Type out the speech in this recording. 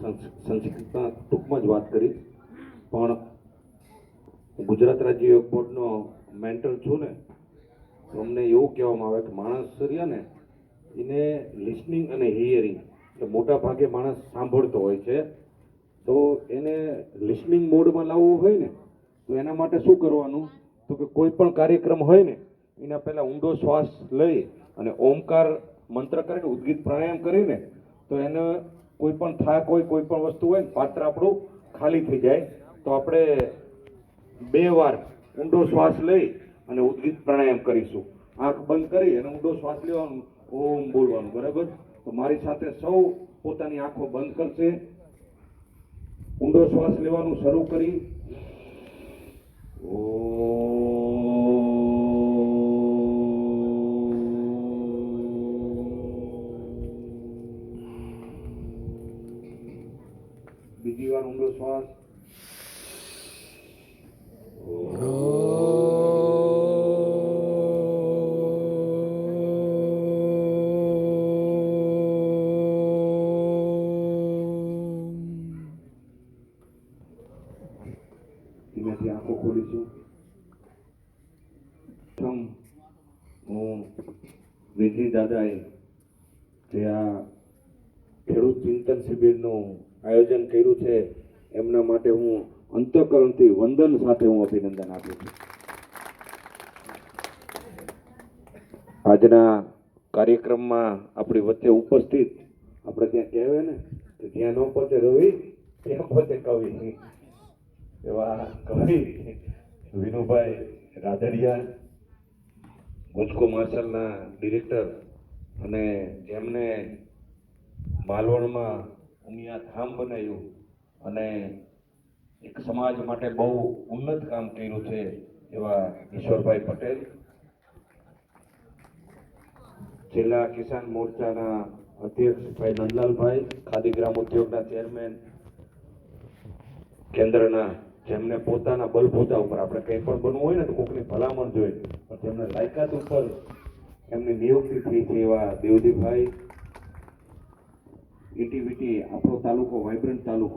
સંક્ષિપ્તમાં ટૂંકમાં જ વાત કરીશ. પણ ગુજરાત રાજ્ય યોગ બોર્ડનો મેન્ટર છું ને, તો અમને એવું કહેવામાં આવે કે માણસ રહ્યા ને એને લિસનિંગ અને હિયરિંગ, એટલે મોટા ભાગે માણસ સાંભળતો હોય છે, તો એને લિસનિંગ મોડમાં લાવવું હોય ને તો એના માટે શું કરવાનું, તો કે કોઈ પણ કાર્યક્રમ હોય ને એના પહેલાં ઊંડો શ્વાસ લઈ અને ઓમકાર મંત્ર કરીને ઉદ્ગીત પ્રાણાયામ કરીને તો એને કોઈ પણ થાક હોય, કોઈ પણ વસ્તુ હોય ને પાત્ર આપણું ખાલી થઈ જાય. તો આપણે 2 વાર ઊંડો શ્વાસ લઈ અને ઉદ્ગીત પ્રાણાયામ કરીશું. આંખ બંધ કરી અને ઊંડો શ્વાસ લેવાનું, ઓમ બોલવાનું, બરાબર? તો મારી સાથે સૌ પોતાની આંખો બંધ કરશે, ઊંડો શ્વાસ લેવાનું શરૂ કરી બીજી વાર ઊંડો શ્વાસ, ધીમેથી આંખો ખોલીશું. હું વિધિ દાદાએ જે આ ખેડૂત ચિંતન શિબિરનું આયોજન કર્યું છે એમના માટે હું અંતઃકરણથી વંદન સાથે હું અભિનંદન આપું છું. આજના કાર્યક્રમમાં આપણી વચ્ચે ઉપસ્થિત, આપણે ત્યાં કહેવાય ને કે જ્યાં ન પહોંચે રવિ ત્યાં પહોંચે કવિ, એવા કવિ વિનુભાઈ રાદડિયા, ગુજકો માર્શલના ડિરેક્ટર, અને જેમને માલવણમાં ઉમિયા ધામ બનાવ્યું અને એક સમાજ માટે બહુ ઉન્નત કામ કર્યું છે એવા ઈશ્વરભાઈ પટેલ, જિલ્લા કિસાન મોરચાના અધ્યક્ષ ભાઈ નંદલાલભાઈ, ખાદી ગ્રામ ઉદ્યોગના ચેરમેન કેન્દ્રના, જેમને પોતાના બલબૂતા ઉપર આપણે કંઈ પણ બનવું હોય ને તો કોઈકની ભલામણ જોઈએ, પણ જેમને લાયકાત ઉપર એમની નિયુક્તિ થઈ છે એવા દેવજીભાઈ. ઇટીવીટી આપણો તાલુકો વાઇબ્રન્ટ તાલુકો